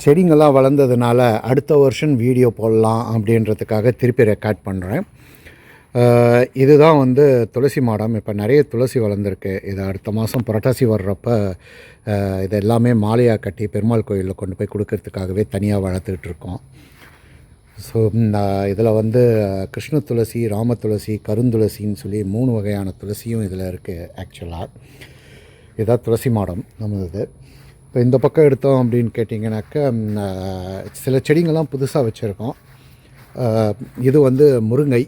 செடிங்கள்லாம் வளர்ந்ததுனால அடுத்த வருஷம் வீடியோ போடலாம் அப்படின்றதுக்காக திருப்பி ரெக்கார்ட் பண்ணுறேன். இதுதான் வந்து துளசி மாடம். இப்போ நிறைய துளசி வளர்ந்துருக்கு. இது அடுத்த மாதம் புரட்டாசி வர்றப்ப இது எல்லாமே மாலையாக கட்டி பெருமாள் கோயிலில் கொண்டு போய் கொடுக்கறதுக்காகவே தனியாக வளர்த்துக்கிட்டு இருக்கோம். ஸோ இதில் வந்து கிருஷ்ண துளசி, ராம துளசி, கருந்துளசின்னு சொல்லி 3 வகையான துளசியும் இதில் இருக்குது. ஆக்சுவலாக இதுதான் துளசி மாடம் நம்மளது. இப்போ இந்த பக்கம் எடுத்தோம் அப்படின்னு கேட்டிங்கனாக்கா சில செடிங்கள்லாம் புதுசாக வச்சுருக்கோம். இது வந்து முருங்கை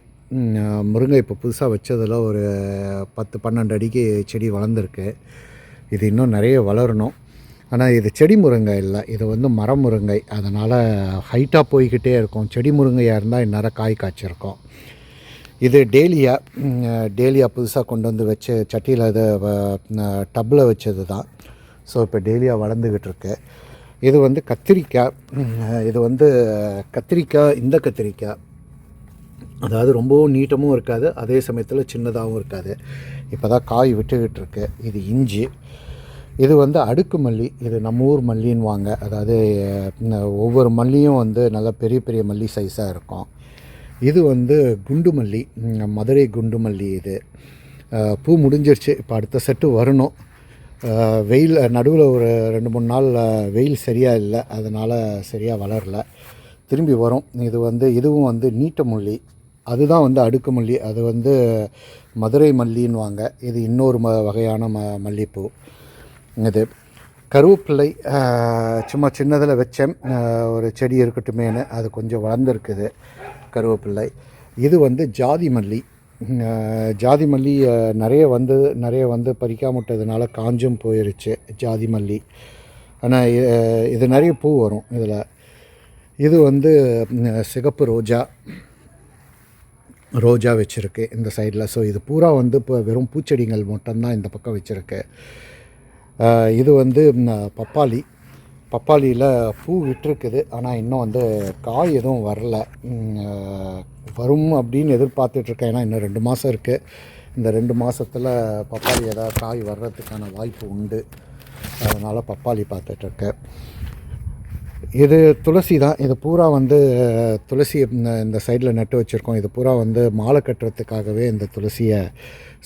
இப்போ புதுசாக வச்சதில் ஒரு 10-12 அடிக்கு செடி வளர்ந்துருக்கு. இது இன்னும் நிறைய வளரணும். ஆனால் இது செடி முருங்கை இல்லை, இது வந்து மரம் முருங்கை. அதனால் ஹைட்டாக போய்கிட்டே இருக்கும். செடி முருங்கையாக இருந்தால் இந்நேரம் காய் காய்ச்சிருக்கும். இது டேலியா புதுசாக கொண்டு வந்து வச்சு சட்டியில் இது டப்பில் வச்சது தான். ஸோ இப்போ டேலியா வளர்ந்துக்கிட்டு இருக்கு. இது வந்து கத்திரிக்காய். இது வந்து இந்த கத்திரிக்காய் அதாவது ரொம்பவும் நீட்டமும் இருக்காது, அதே சமயத்தில் சின்னதாகவும் இருக்காது. இப்போ தான் காய் விட்டுக்கிட்டு இருக்கு. இது இஞ்சி. இது வந்து அடுக்கு மல்லி. இது நம்ம ஊர் மல்லின்னுவாங்க. அதாவது ஒவ்வொரு மல்லியும் வந்து நல்ல பெரிய பெரிய மல்லி சைஸாக இருக்கும். இது வந்து குண்டு மல்லி, மதுரை குண்டு மல்லி. இது பூ முடிஞ்சிருச்சு. இப்போ அடுத்த செட்டு வரணும். வெயில் நடுவில் ஒரு 2-3 நாள் வெயில் சரியாக இல்லை, அதனால் சரியாக வளரல. திரும்பி வரும். இதுவும் வந்து நீட்ட மல்லி. அதுதான் வந்து அடுக்கு மல்லி. அது வந்து மதுரை மல்லின்னுவாங்க. இது இன்னொரு வகையான மல்லிப்பூ. இது கருவேப்பிள்ளை சும்மா சின்னதில் வச்சேன், ஒரு செடி இருக்கட்டுமேனு. அது கொஞ்சம் வளர்ந்துருக்குது கருவேப்பிள்ளை. இது வந்து ஜாதி மல்லி நிறைய வந்து பறிக்காம விட்டதுனால காஞ்சும் போயிருச்சு ஜாதி மல்லி. ஆனால் இது நிறைய பூ வரும் இதில். இது வந்து சிகப்பு ரோஜா வச்சுருக்கு இந்த சைடில். ஸோ இது பூரா வந்து இப்போ வெறும் பூச்செடிகள் மட்டும்தான் இந்த பக்கம் வச்சுருக்கு. இது வந்து பப்பாளியில் பூ விட்டுருக்குது, ஆனால் இன்னும் வந்து காய் எதுவும் வரல. வரும் அப்படின்னு எதிர்பார்த்துட்ருக்கேன். ஏன்னா இன்னும் 2 மாதம் இருக்குது. இந்த 2 மாதத்தில் பப்பாளி ஏதாவது காய் வர்றதுக்கான வாய்ப்பு உண்டு. அதனால் பப்பாளி பார்த்துட்ருக்கேன். இது துளசி தான். இது பூரா வந்து துளசி இந்த சைடில் நட்டு வச்சுருக்கோம். இது பூரா வந்து மாலை கட்டுறதுக்காகவே இந்த துளசியை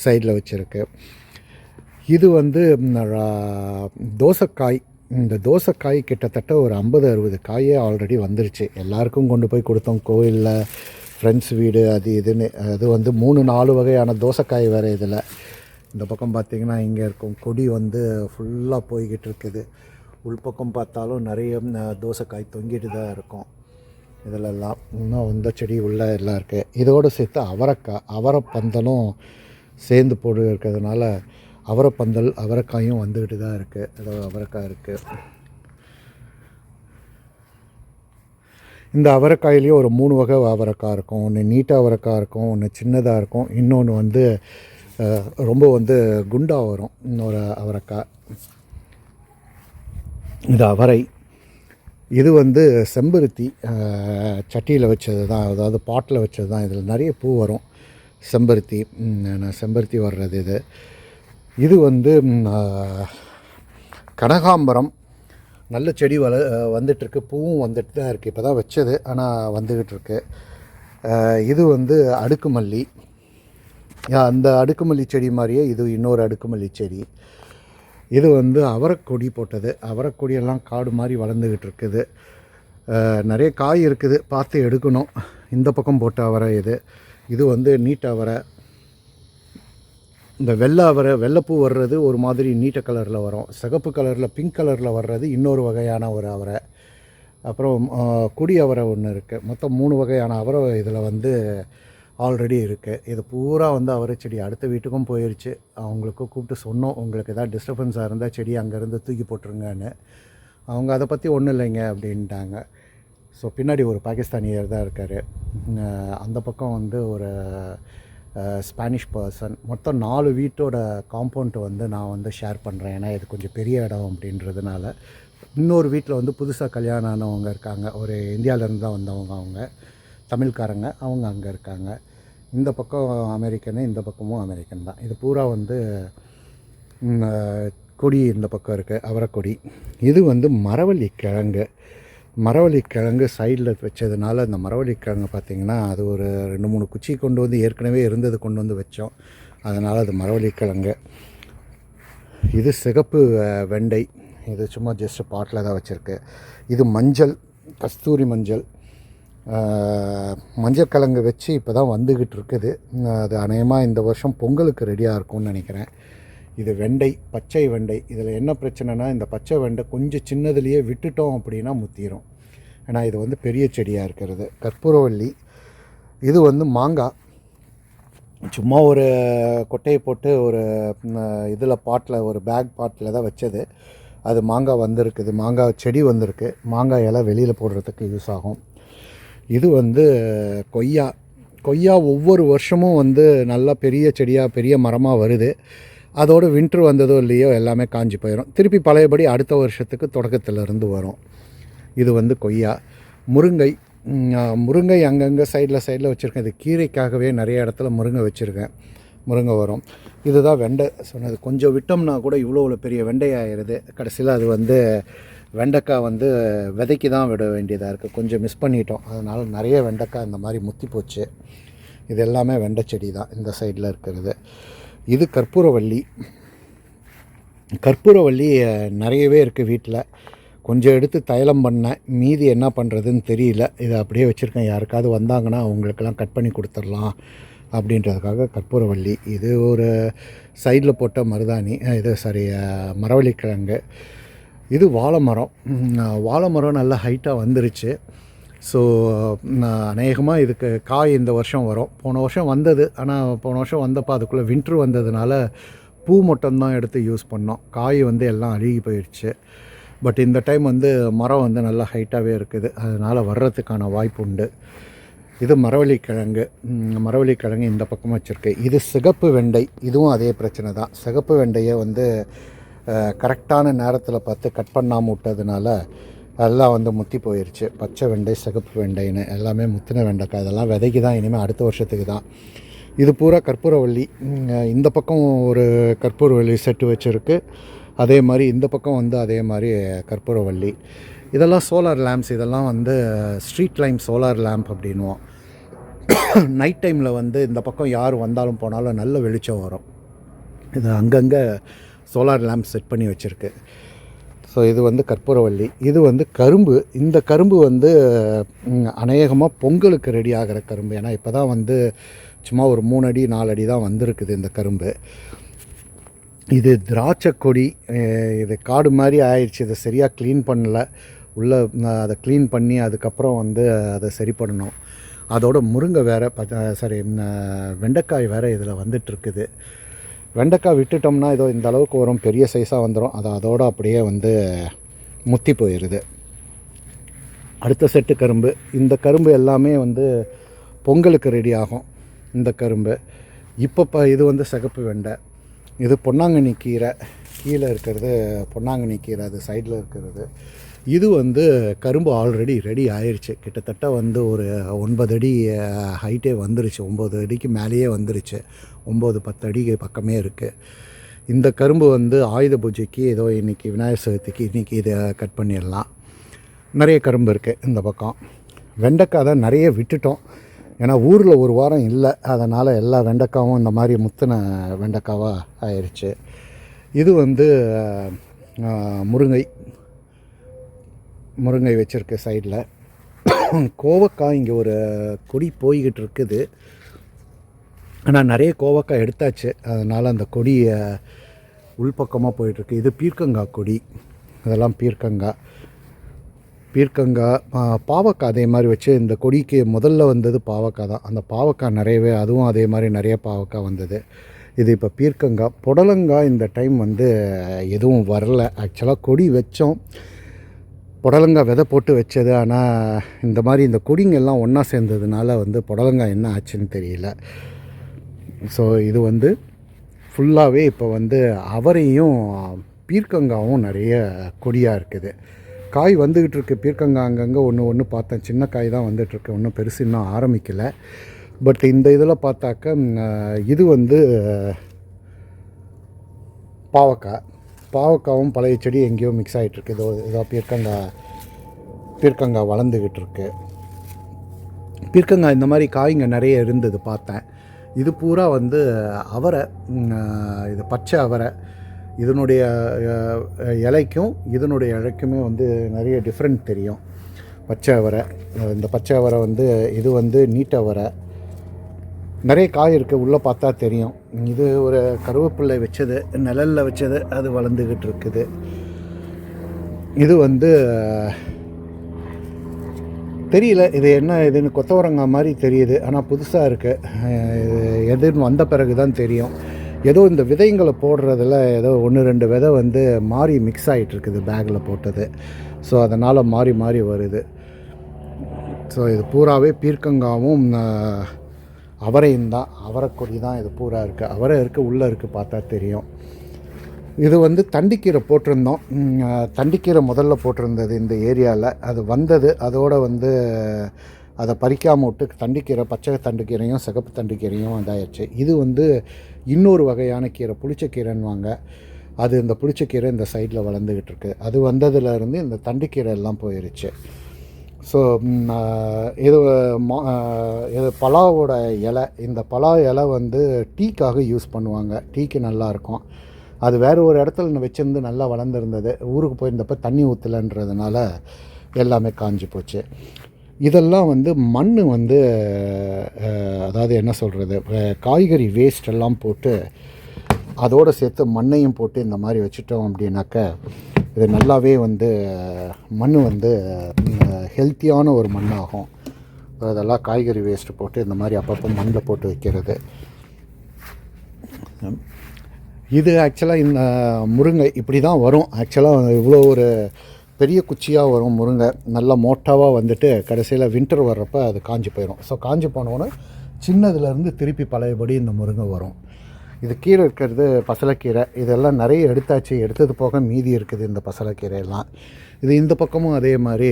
சைடில் வச்சுருக்கு. இது வந்து தோசைக்காய். இந்த தோசைக்காய் கிட்டத்தட்ட ஒரு 50-60 காயே ஆல்ரெடி வந்துருச்சு. எல்லாருக்கும் கொண்டு போய் கொடுத்தோம் கோயிலில், ஃப்ரெண்ட்ஸ் வீடு, அது இதுன்னு. அது வந்து 3-4 வகையான தோசைக்காய் வேறு இதில். இந்த பக்கம் பார்த்திங்கன்னா இங்கே இருக்கும் கொடி வந்து ஃபுல்லாக போய்கிட்டு இருக்குது. உள்பக்கம் பார்த்தாலும் நிறைய தோசைக்காய் தொங்கிட்டு தான் இருக்கும். இதிலெல்லாம் இன்னும் இந்த செடி உள்ள எல்லாம் இருக்குது. இதோடு சேர்த்து அவரைப்பந்தலும் சேர்ந்து போட்டு இருக்கிறதுனால அவரைக்காயும் வந்துக்கிட்டு தான் இருக்குது. ஏதாவது அவரைக்காய் இருக்குது. இந்த அவரைக்காயிலையும் ஒரு 3 வகை அவரைக்காய் இருக்கும். ஒன்று நீட்ட அவரைக்காய் இருக்கும், ஒன்று சின்னதாக இருக்கும், இன்னொன்று வந்து ரொம்ப வந்து குண்டாக வரும் இன்னொரு அவரைக்காய். இது அவரை. இது வந்து செம்பருத்தி. சட்டியில் வச்சது தான், அதாவது பாட்டில் வச்சது தான். இதில் நிறைய பூ வரும். செம்பருத்தி வர்றது இது வந்து கனகாம்பரம். நல்ல செடி வந்துட்டுருக்கு. பூவும் வந்துட்டு தான் இருக்குது. இப்போ தான் வச்சது, ஆனால் வந்துக்கிட்டு இருக்கு. இது வந்து அடுக்குமல்லி. அந்த அடுக்குமல்லி செடி மாதிரியே இது இன்னொரு அடுக்குமல்லி செடி. இது வந்து அவரைக்கொடி போட்டது. அவரைக்கொடியெல்லாம் காடு மாதிரி வளர்ந்துக்கிட்டு இருக்குது. நிறைய காய் இருக்குது, பார்த்து எடுக்கணும். இந்த பக்கம் போட்ட அவரை இது வந்து நீட்ட அவரை. இந்த வெள்ளைப்பூ வர்றது ஒரு மாதிரி நீட்ட கலரில் வரும். சிகப்பு கலரில், பிங்க் கலரில் வர்றது இன்னொரு வகையான ஒரு அவரை. அப்புறம் கொடி அவரை ஒன்று இருக்குது. மொத்தம் 3 வகையான அவரை இதில் வந்து ஆல்ரெடி இருக்குது. இது பூரா வந்து அவரை செடி அடுத்த வீட்டுக்கும் போயிடுச்சு. அவங்களுக்கும் கூப்பிட்டு சொன்னோம், உங்களுக்கு எதாவது டிஸ்டர்பன்ஸாக இருந்தால் செடி அங்கேருந்து தூக்கி போட்டுருங்கன்னு. அவங்க அதை பற்றி ஒன்றும் இல்லைங்க அப்படின்ட்டாங்க. ஸோ பின்னாடி ஒரு பாகிஸ்தானியர் தான் இருக்கார். அந்த பக்கம் வந்து ஒரு ஸ்பானிஷ் பர்சன். மொத்தம் 4 வீட்டோட காம்பவுண்ட் வந்து நான் வந்து ஷேர் பண்ணுறேன். ஏன்னா இது கொஞ்சம் பெரிய இடம் அப்படின்றதுனால. இன்னொரு வீட்டில் வந்து புதுசாக கல்யாணம் ஆனவங்க இருக்காங்க. ஒரு இந்தியாவிலேருந்து தான் வந்தவங்க. அவங்க தமிழ்காரங்க. அவங்க அங்கே இருக்காங்க. இந்த பக்கம் அமெரிக்கனு, இந்த பக்கமும் அமெரிக்கன் தான். இது பூரா வந்து கொடி இந்த பக்கம் இருக்குது, அவரைக்கொடி. இது வந்து மரவள்ளி கிழங்கு. மரவள்ளிக்கிழங்கு சைடில் வச்சதுனால இந்த மரவள்ளிக்கிழங்கு பார்த்திங்கன்னா அது ஒரு 2-3 குச்சி கொண்டு வந்து ஏற்கனவே இருந்தது கொண்டு வந்து வச்சோம். அதனால் அது மரவள்ளிக்கிழங்கு. இது சிகப்பு வெண்டை. இது சும்மா ஜஸ்ட் பாட்டில் தான் வச்சுருக்கு. இது மஞ்சள், கஸ்தூரி மஞ்சள். மஞ்சள் கிழங்கு வச்சு இப்போ தான் வந்துக்கிட்டு இருக்குது. அது அநேகமாக இந்த வருஷம் பொங்கலுக்கு ரெடியாக இருக்கும்னு நினைக்கிறேன். இது வெண்டை, பச்சை வெண்டை. இதில் என்ன பிரச்சனைனா இந்த பச்சை வெண்டை கொஞ்சம் சின்னதுலேயே விட்டுட்டோம் அப்படின்னா முத்திரும். ஏன்னா இது வந்து பெரிய செடியாக இருக்கிறது. கற்பூரவள்ளி. இது வந்து மாங்காய். சும்மா ஒரு கொட்டையை போட்டு ஒரு இதில் பாட்டில் ஒரு பேக் பாட்டில் தான் வச்சது. அது மாங்காய் வந்திருக்குது. மாங்காய் செடி வந்திருக்கு. மாங்காய் எல்லாம் வெளியில் போடுறதுக்கு யூஸ் ஆகும். இது வந்து கொய்யா. கொய்யா ஒவ்வொரு வருஷமும் வந்து நல்லா பெரிய செடியாக பெரிய மரமாக வருது. அதோடு வின்ட்ரு வந்ததோ இல்லையோ எல்லாமே காஞ்சி போயிடும். திருப்பி பழையபடி அடுத்த வருஷத்துக்கு தொடக்கத்திலேருந்து வரும். இது வந்து கொய்யா. முருங்கை. முருங்கை அங்கங்கே சைடில் வச்சுருக்கேன். இது கீரைக்காகவே நிறைய இடத்துல முருங்கை வச்சுருக்கேன். முருங்கை வரும். இதுதான் வெண்டை சொன்னது. கொஞ்சம் விட்டோம்னா கூட இவ்வளோ பெரிய வெண்டை ஆயிடுது. கடைசியில் அது வந்து வெண்டைக்காய் வந்து விதைக்கு தான் விட வேண்டியதாக இருக்குது. கொஞ்சம் மிஸ் பண்ணிட்டோம். அதனால் நிறைய வெண்டைக்காய் இந்த மாதிரி முத்தி போச்சு. இது எல்லாமே வெண்டை செடி தான் இந்த சைடில் இருக்கிறது. இது கற்பூரவள்ளி. கற்பூரவள்ளி நிறையவே இருக்குது வீட்டில். கொஞ்சம் எடுத்து தைலம் பண்ணேன். மீதி என்ன பண்ணுறதுன்னு தெரியல. இதை அப்படியே வச்சுருக்கேன். யாருக்காவது வந்தாங்கன்னா அவங்களுக்கெல்லாம் கட் பண்ணி கொடுத்துடலாம் அப்படின்றதுக்காக கற்பூரவள்ளி. இது ஒரு சைடில் போட்ட மருதாணி. இது மரவள்ளிக்கிழங்கு. இது வாழை மரம். வாழை மரம் நல்லா ஹைட்டாக வந்துருச்சு. ஸோ அநேகமாக இதுக்கு காய் இந்த வருஷம் வரும். போன வருஷம் வந்தது. ஆனால் போன வருஷம் வந்தப்போ அதுக்குள்ளே வின்ட்ரு வந்ததுனால பூ மட்டும்தான் எடுத்து யூஸ் பண்ணோம். காய் வந்து எல்லாம் அழுகி போயிடுச்சு. பட் இந்த டைம் வந்து மரம் வந்து நல்லா ஹைட்டாகவே இருக்குது. அதனால் வர்றதுக்கான வாய்ப்பு உண்டு. இது மரவள்ளிக்கிழங்கு. மரவள்ளிக்கிழங்கு இந்த பக்கமாக வச்சுருக்கு. இது சிகப்பு வெண்டை. இதுவும் அதே பிரச்சனை தான். சிகப்பு வெண்டையை வந்து கரெக்டான நேரத்தில் பார்த்து கட் பண்ணாமல் விட்டதுனால எல்லாம் வந்து முத்தி போயிடுச்சு. பச்சை வெண்டை, சிகப்பு வெண்டைன்னு எல்லாமே முத்தின வெண்டைக்காய். இதெல்லாம் விதைக்கு தான். இனிமேல் அடுத்த வருஷத்துக்கு தான். இது பூரா கற்பூரவள்ளி. இந்த பக்கம் ஒரு கற்பூரவள்ளி செட்டு வச்சுருக்கு. அதே மாதிரி இந்த பக்கம் வந்து அதே மாதிரி கற்பூரவள்ளி. இதெல்லாம் சோலார் லேம்ப்ஸ். இதெல்லாம் வந்து ஸ்ட்ரீட் லைம் சோலார் லேம்ப் அப்படின்வோம். நைட் டைமில் வந்து இந்த பக்கம் யார் வந்தாலும் போனாலும் நல்ல வெளிச்சம் வரும். இது அங்கங்கே சோலார் லேம்ப் செட் பண்ணி வச்சுருக்கு. ஸோ இது வந்து கற்பூரவள்ளி. இது வந்து கரும்பு. இந்த கரும்பு வந்து அநேகமாக பொங்கலுக்கு ரெடி ஆகிற கரும்பு. ஏன்னா இப்போ தான் வந்து சும்மா ஒரு 3 அடி 4 அடி தான் வந்திருக்குது இந்த கரும்பு. இது திராட்சை கொடி. இது காடு மாதிரி ஆயிடுச்சு. இதை சரியாக க்ளீன் பண்ணலை. உள்ளே அதை க்ளீன் பண்ணி அதுக்கப்புறம் வந்து அதை சரி பண்ணணும். அதோட முருங்கை வேறு வெண்டைக்காய் வேறு இதில் வந்துட்டுருக்குது. வெண்டைக்காய் விட்டுட்டோம்னா இதோ இந்த அளவுக்கு வரும். பெரிய சைஸாக வந்துடும். அதோடு அப்படியே வந்து முத்தி போயிடுது. அடுத்த செட்டு கரும்பு. இந்த கரும்பு எல்லாமே வந்து பொங்கலுக்கு ரெடி ஆகும் இந்த கரும்பு. இப்போ இது வந்து சிகப்பு வெண்டை. இது பொன்னாங்கண்ணி கீரை. கீழே இருக்கிறது பொன்னாங்கண்ணி கீரை. அது சைடில் இருக்கிறது. இது வந்து கரும்பு ஆல்ரெடி ரெடி ஆயிடுச்சு. கிட்டத்தட்ட வந்து ஒரு 9 அடி ஹைட்டே வந்துருச்சு. 9 அடிக்கு மேலேயே வந்துருச்சு. 9-10 அடிக்கு பக்கமே இருக்குது. இந்த கரும்பு வந்து ஆயுத பூஜைக்கு ஏதோ இன்றைக்கி விநாயகர் சதுர்த்திக்கு இன்றைக்கி இதை கட் பண்ணிடலாம். நிறைய கரும்பு இருக்குது இந்த பக்கம். வெண்டைக்காய் தான் நிறைய விட்டுட்டோம். ஏன்னா ஊரில் ஒரு வாரம் இல்லை. அதனால் எல்லா வெண்டைக்காவும் இந்த மாதிரி முத்தின வெண்டைக்காவாக ஆயிடுச்சு. இது வந்து முருங்கை வச்சுருக்கு சைடில். கோவக்காய் இங்கே ஒரு கொடி போய்கிட்டு இருக்குது. ஆனால் நிறைய கோவக்காய் எடுத்தாச்சு. அதனால் அந்த கொடி உள்பக்கமாக போயிட்டுருக்கு. இது பீர்க்கங்காய் கொடி. இதெல்லாம் பீர்க்கங்காய் பாவக்காய் அதே மாதிரி வச்சு. இந்த கொடிக்கு முதல்ல வந்தது பாவக்காய் தான். அந்த பாவக்காய் நிறையவே அதுவும் அதே மாதிரி நிறைய பாவக்காய் வந்தது. இது இப்போ பீர்க்கங்காய். புடலங்காய் இந்த டைம் வந்து எதுவும் வரல. ஆக்சுவலாக கொடி வச்சோம். புடலங்காய் விதை போட்டு வச்சது. ஆனால் இந்த மாதிரி இந்த கொடிங்கெல்லாம் ஒன்றா சேர்ந்ததுனால வந்து புடலங்காய் என்ன ஆச்சுன்னு தெரியல. ஸோ இது வந்து ஃபுல்லாகவே இப்போ வந்து அவரையும் பீர்க்கங்காவும் நிறைய கொடியாக இருக்குது. காய் வந்துக்கிட்டு இருக்குது. பீர்க்கங்காய் அங்கங்கே ஒன்று பார்த்தேன். சின்ன காய் தான் வந்துட்டுருக்கு. ஒன்றும் பெருசு இன்னும் ஆரம்பிக்கலை. பட் இந்த இதில் பார்த்தாக்க இது வந்து பாவக்காவும் பழைய செடி எங்கேயோ மிக்ஸ் ஆகிட்டுருக்கு. இதோ பீர்க்கங்காய் பீர்க்கங்காய் வளர்ந்துக்கிட்டு இருக்கு. பீர்க்கங்காய் இந்த மாதிரி காய்ங்க நிறைய இருந்தது பார்த்தேன். இது பூரா வந்து அவரை, இது பச்சை அவரை. இதனுடைய இலைக்கும் இதனுடைய இலைக்குமே வந்து நிறைய டிஃப்ரெண்ட் தெரியும். பச்சை அவரை, இந்த பச்சை அவரை வந்து இது வந்து நீட்டவரை. நிறைய காய் இருக்குது, உள்ளே பார்த்தா தெரியும். இது ஒரு கருவேப்பிள்ளை வச்சது, நிழலில் வச்சது, அது வளர்ந்துக்கிட்டு இருக்குது. இது வந்து தெரியல இது என்ன இதுன்னு, கொத்தவரங்காய் மாதிரி தெரியுது, ஆனால் புதுசாக இருக்குது. எதுன்னு வந்த பிறகு தான் தெரியும். ஏதோ இந்த விதைங்களை போடுறதில் ஏதோ 1-2 விதை வந்து மாறி மிக்ஸ் ஆகிட்டுருக்குது பேக்கில் போட்டது. ஸோ அதனால் மாறி மாறி வருது. ஸோ இது பூராவே பீர்க்கங்காவும் அவரையும் தான், அவரைக்கொடி தான் இது பூரா இருக்குது. அவரை இருக்குது, உள்ளே இருக்குது, பார்த்தா தெரியும். இது வந்து தண்டிக்கீரை போட்டிருந்தோம். தண்டிக்கீரை முதல்ல போட்டிருந்தது இந்த ஏரியாவில். அது வந்தது, அதோடு வந்து அதை பறிக்காமல் விட்டு தண்டிக்கீரை, பச்சை தண்டுக்கீரையும் சிகப்பு தண்டுக்கீரையும் இதாகிடுச்சு. இது வந்து இன்னொரு வகையான கீரை, புளிச்சக்கீரைன்னுவாங்க. அது இந்த புளிச்சக்கீரை இந்த சைடில் வளர்ந்துக்கிட்டு இருக்குது. அது வந்ததுலேருந்து இந்த தண்டுக்கீரை எல்லாம் போயிடுச்சு. ஸோ இது பலாவோட இலை. இந்த பலா இலை வந்து டீக்காக யூஸ் பண்ணுவாங்க. டீக்கு நல்லாயிருக்கும். அது வேறு ஒரு இடத்துல வச்சுருந்து நல்லா வளர்ந்துருந்தது. ஊருக்கு போயிருந்தப்போ தண்ணி ஊற்றலைன்றதுனால எல்லாமே காஞ்சி போச்சு. இதெல்லாம் வந்து மண் வந்து அதாவது என்ன சொல்கிறது, காய்கறி வேஸ்ட் எல்லாம் போட்டு அதோடு சேர்த்து மண்ணையும் போட்டு இந்த மாதிரி வச்சுட்டோம் அப்படின்னாக்க இது நல்லாவே வந்து மண் வந்து ஹெல்த்தியான ஒரு மண்ணாகும். அதெல்லாம் காய்கறி வேஸ்ட்டு போட்டு இந்த மாதிரி அப்பப்போ மண்ணில் போட்டு வைக்கிறது. இது ஆக்சுவலாக இந்த முருங்கை இப்படி தான் வரும். ஆக்சுவலாக இவ்வளோ ஒரு பெரிய குச்சியாக வரும் முருங்கை, நல்லா மோட்டாவாக வந்துட்டு கடைசியில் வின்டர் வர்றப்போ அது காஞ்சி போயிடும். ஸோ காஞ்சி போனோன்னு சின்னதுலேருந்து திருப்பி பழையபடி இந்த முருங்கை வரும். இது கீரை இருக்கிறது பசலைக்கீரை. இதெல்லாம் நிறைய எடுத்தாச்சு, எடுத்தது போக மீதி இருக்குது இந்த பசலைக்கீரையெல்லாம். இது இந்த பக்கமும் அதே மாதிரி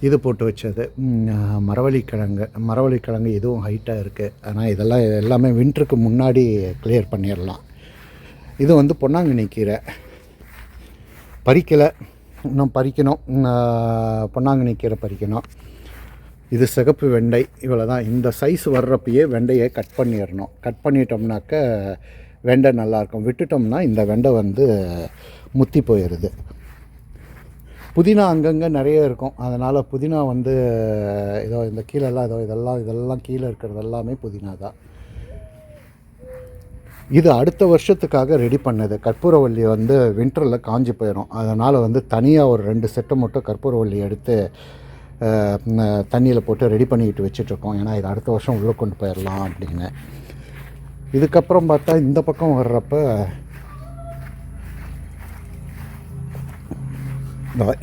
இது போட்டு வச்சது மரவள்ளிக்கிழங்கு இதுவும் ஹைட்டாக இருக்குது. ஆனால் இதெல்லாம் எல்லாமே வின்டருக்கு முன்னாடி கிளியர் பண்ணிடலாம். இது வந்து பொன்னாங்கண்ணி கீரை, பறிக்கலை, இன்னும் பறிக்கணும். பொன்னாங்கண்ணி கீரை பறிக்கணும். இது சிகப்பு வெண்டை. இவ்வளோ தான். இந்த சைஸ் வர்றப்பயே வெண்டையை கட் பண்ணிடணும். கட் பண்ணிட்டோம்னாக்க வெண்டை நல்லாயிருக்கும். விட்டுட்டோம்னா இந்த வெண்டை வந்து முத்தி போயிடுது. புதினா அங்கங்கே நிறைய இருக்கும். அதனால் புதினா வந்து இதோ இந்த கீழெல்லாம் இதெல்லாம் கீழே இருக்கிறது எல்லாமே புதினா தான். இது அடுத்த வருஷத்துக்காக ரெடி பண்ணது. கற்பூரவள்ளி வந்து வின்டரில் காஞ்சி போயிடும். அதனால் வந்து தனியாக ஒரு 2 செட்டை மட்டும் கற்பூரவள்ளி எடுத்து தண்ணியில் போட்டு ரெடி பண்ணிக்கிட்டு வச்சிட்ருக்கோம். ஏன்னா இது அடுத்த வருஷம் உள்ளே கொண்டு போயிடலாம் அப்படின்னு. இதுக்கப்புறம் பார்த்தா இந்த பக்கம் வர்றப்போ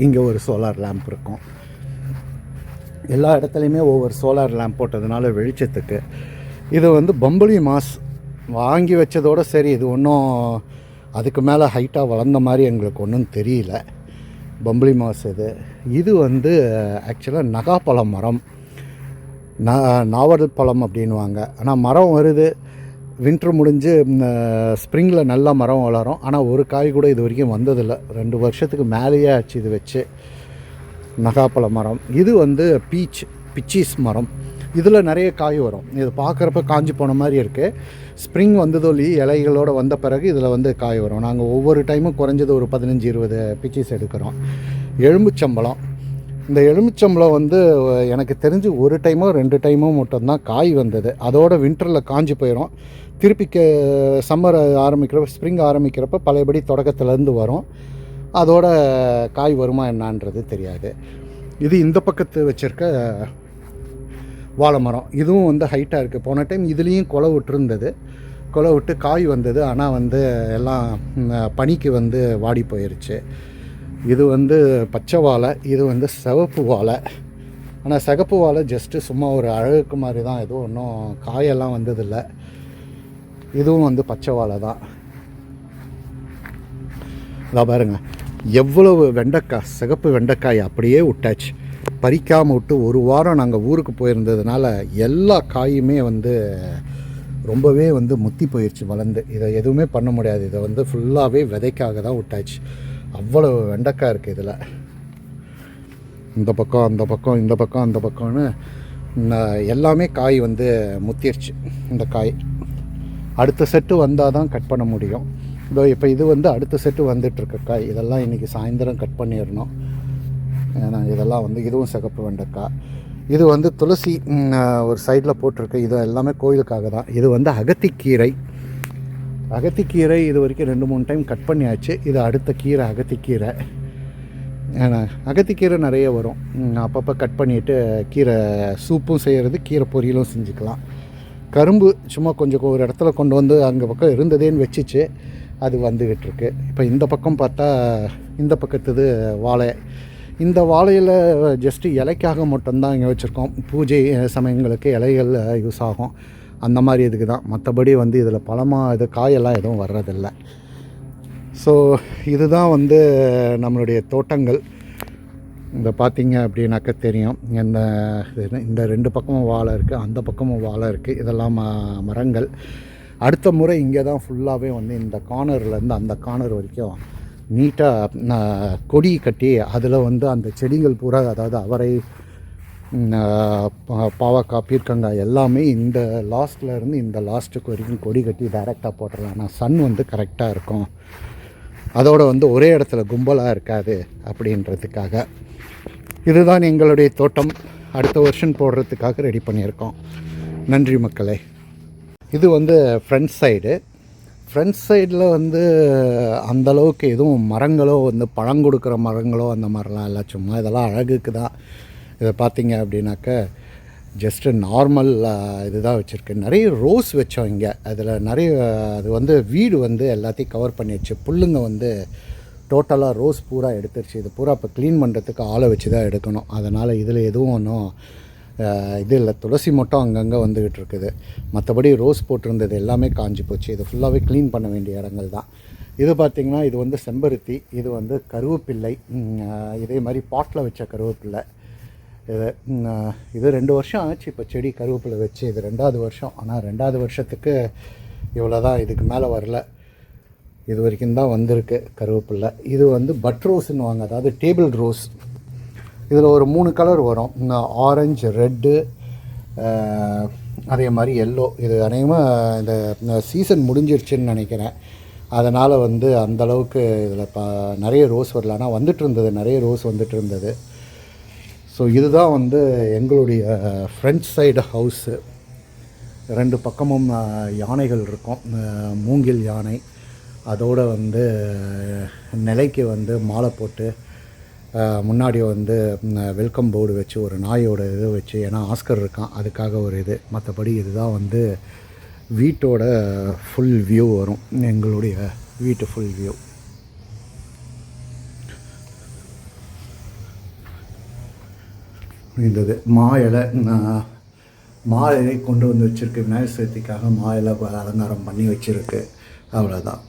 இங்கே ஒரு சோலார் லேம்ப் இருக்கும். எல்லா இடத்துலையுமே ஒவ்வொரு சோலார் லேம்ப் போட்டதுனால வெளிச்சத்துக்கு. இது வந்து பம்புளி மாஸ் வாங்கி வச்சதோடு சரி, இது ஒன்றும் அதுக்கு மேலே ஹைட்டாக வளர்ந்த மாதிரி எங்களுக்கு ஒன்றும் தெரியல. பம்புளி மாஸ் இது வந்து ஆக்சுவலாக நகாப்பழம் மரம், நாவல் பழம் அப்படின்வாங்க. ஆனால் மரம் வருது, வின்டர் முடிஞ்சு ஸ்ப்ரிங்கில் நல்லா மரம் வளரும். ஆனால் ஒரு காய் கூட இது வரைக்கும் வந்ததில்லை. 2 வருஷத்துக்கு மேலேயே ஆச்சு இது வச்சு. நகாப்பழ மரம். இது வந்து பிச்சீஸ் மரம். இதில் நிறைய காய் வரும். இது பார்க்குறப்ப காஞ்சி போன மாதிரி இருக்குது. ஸ்ப்ரிங் வந்ததொல்லி இலைகளோடு வந்த பிறகு இதில் வந்து காய் வரும். நாங்கள் ஒவ்வொரு டைமும் குறைஞ்சது ஒரு 15-20 பிச்சீஸ் எடுக்கிறோம். எலுமிச்சம்பழம். இந்த எலுமிச்சம்பழம் வந்து எனக்கு தெரிஞ்சு ஒரு டைமோ 2 டைமோ மட்டும்தான் காய் வந்தது. அதோட வின்டரில் காஞ்சி போயிடும். திருப்பி சம்மர் ஆரம்பிக்கிறப்ப, ஸ்ப்ரிங் ஆரம்பிக்கிறப்ப பழையபடி தொடக்கத்துலேருந்து வரும். அதோட காய் வருமா என்னான்றது தெரியாது. இது இந்த பக்கத்து வச்சுருக்க வாழை மரம். இதுவும் வந்து ஹைட்டாக இருக்குது. போன டைம் இதுலேயும் கொலை விட்டுருந்தது. கொலை விட்டு காய் வந்தது. ஆனால் வந்து எல்லாம் பனிக்கு வந்து வாடி போயிடுச்சு. இது வந்து பச்சை வாழை, இது வந்து சிவப்பு வாழை. ஆனால் சிகப்பு வாழை ஜஸ்ட்டு சும்மா ஒரு அழகுக்கு மாதிரி தான், எதுவும் ஒன்றும் காயெல்லாம் வந்ததில்லை. இதுவும் வந்து பச்சை வாழை தான். அதான் பாருங்கள், எவ்வளவு வெண்டைக்காய், சிகப்பு வெண்டைக்காய் அப்படியே விட்டாச்சு. பறிக்காமல் விட்டு ஒரு வாரம் நாங்கள் ஊருக்கு போயிருந்ததுனால எல்லா காயுமே வந்து ரொம்பவே வந்து முத்தி போயிடுச்சு வளர்ந்து. இதை எதுவுமே பண்ண முடியாது. இதை வந்து ஃபுல்லாகவே விதைக்காக தான் விட்டாச்சு. அவ்வளோ வெண்டைக்காய் இருக்குது இதில். இந்த பக்கம் அந்த பக்கம் இந்த பக்கம் அந்த பக்கம்னு எல்லாமே காய் வந்து முத்திருச்சு. இந்த காய் அடுத்த செட்டு வந்தால் தான் கட் பண்ண முடியும். இதோ இப்போ இது வந்து அடுத்த செட்டு வந்துட்டுருக்க காய். இதெல்லாம் இன்றைக்கி சாயந்தரம் கட் பண்ணிடணும். ஏன்னா இதெல்லாம் வந்து இதுவும் சிகப்பு வெண்டைக்காய். இது வந்து துளசி ஒரு சைடில் போட்டிருக்கு. இது எல்லாமே கோயிலுக்காக தான். இது வந்து அகத்திக்கீரை. அகத்திக்கீரை இது வரைக்கும் 2-3 டைம் கட் பண்ணியாச்சு. இது அடுத்த கீரை அகத்திக்கீரை. ஏன்னா அகத்திக்கீரை நிறைய வரும். அப்பப்போ கட் பண்ணிவிட்டு கீரை சூப்பும் செய்கிறது, கீரை பொரியலும் செஞ்சுக்கலாம். கரும்பு சும்மா கொஞ்சம் ஒரு இடத்துல கொண்டு வந்து அங்கே பக்கம் இருந்ததேன்னு வச்சுச்சு, அது வந்துக்கிட்டு இருக்கு. இப்போ இந்த பக்கம் பார்த்தா இந்த பக்கத்துது வாழை. இந்த வாழையில் ஜஸ்ட்டு இலைக்காக மட்டும்தான் இங்கே வச்சுருக்கோம். பூஜை சமயங்களுக்கு இலைகள் யூஸ் ஆகும், அந்த மாதிரி இதுக்கு தான். மற்றபடி வந்து இதில் பழமாக இது காயெல்லாம் எதுவும் வர்றதில்லை. ஸோ இதுதான் வந்து நம்மளுடைய தோட்டங்கள். இந்த பார்த்திங்க அப்படின்னாக்க தெரியும். இந்த 2 பக்கமும் வாழை இருக்குது, அந்த பக்கமும் வாழை இருக்குது. இதெல்லாம் மரங்கள். அடுத்த முறை இங்கே தான் ஃபுல்லாகவே வந்து இந்த கார்னர்லேருந்து அந்த கார்னர் வரைக்கும் நீட்டாக கொடி கட்டி அதில் வந்து அந்த செடிகள் பூரா, அதாவது அவரை, பாவக்காய், பீர்க்கங்காய் எல்லாமே இந்த லாஸ்ட்லேருந்து இந்த லாஸ்ட்டுக்கு வரைக்கும் கொடி கட்டி டைரெக்டாக போட்டுடலாம். ஆனால் சன் வந்து கரெக்டாக இருக்கும், அதோடு வந்து ஒரே இடத்துல கும்பலாக இருக்காது அப்படின்றதுக்காக. இதுதான் எங்களுடைய தோட்டம். அடுத்த வருஷம் போடுறதுக்காக ரெடி பண்ணியிருக்கோம். நன்றி மக்களே. இது வந்து ஃப்ரண்ட் சைடு. ஃப்ரண்ட் சைடில் வந்து அந்தளவுக்கு எதுவும் மரங்களோ வந்து பழம் கொடுக்குற மரங்களோ அந்த மாதிரிலாம் இல்லை. சும்மா இதெல்லாம் அழகுக்கு தான். இதை பார்த்திங்க அப்படின்னாக்க ஜஸ்ட்டு நார்மல் இதுதான் வச்சுருக்கு. நிறைய ரோஸ் வச்சோம் இங்கே. அதில் நிறைய அது வந்து வீடு வந்து எல்லாத்தையும் கவர் பண்ணிடுச்சு. புல்லுங்க வந்து டோட்டலாக ரோஸ் பூரா எடுத்துருச்சு. இது பூரா இப்போ க்ளீன் பண்ணுறதுக்கு ஆளை வச்சு தான் எடுக்கணும். அதனால் இதில் எதுவும் ஒன்றும் இது இல்லை. துளசி மட்டும் அங்கங்கே வந்துக்கிட்டு இருக்குது. மற்றபடி ரோஸ் போட்டிருந்தது எல்லாமே காஞ்சி போச்சு. இது ஃபுல்லாகவே க்ளீன் பண்ண வேண்டிய இடங்கள் தான். இது பார்த்திங்கன்னா இது வந்து செம்பருத்தி. இது வந்து கருவேப்பிள்ளை. இதே மாதிரி பாட்டில் வச்ச கருவேப்பிள்ளை. இது 2 வருஷம் ஆச்சு இப்போ செடி கருவேப்பிலை வச்சு. இது 2வது வருஷம். ஆனால் 2வது வருஷத்துக்கு இவ்வளோ தான், இதுக்கு மேலே வரல. இது வரைக்கும் தான் வந்திருக்கு கருவேப்பிலை. இது வந்து பட் ரோஸ்ன்னு வாங்க, அதாவது டேபிள் ரோஸ். இதில் ஒரு 3 கலர் வரும். ஆரஞ்சு, ரெட்டு, அதே மாதிரி எல்லோ. இது அநேகமாக இந்த சீசன் முடிஞ்சிருச்சுன்னு நினைக்கிறேன். அதனால் வந்து அந்தளவுக்கு இதில் நிறைய ரோஸ் வரல. ஆனால் வந்துட்டு இருந்தது, நிறைய ரோஸ் வந்துட்டு இருந்தது. ஸோ இதுதான் வந்து எங்களுடைய ஃப்ரண்ட் சைடு ஹவுஸு. 2 பக்கமும் யானைகள் இருக்கும். மூங்கில் யானை. அதோடு வந்து நிலைக்கு வந்து மாலை போட்டு முன்னாடி வந்து வெல்கம் போர்டு வச்சு ஒரு நாயோட இது வச்சு, ஏன்னா ஆஸ்கர் இருக்கான் அதுக்காக ஒரு இது. மற்றபடி இதுதான் வந்து வீட்டோட ஃபுல் வியூ வரும். எங்களுடைய வீட்டு ஃபுல் வியூ. இருந்தது மா இலை கொண்டு வந்து வச்சுருக்கு. விநாயகர் சதுர்த்திக்காக மா இலை அலங்காரம் பண்ணி வச்சுருக்கு. அவ்வளோதான்.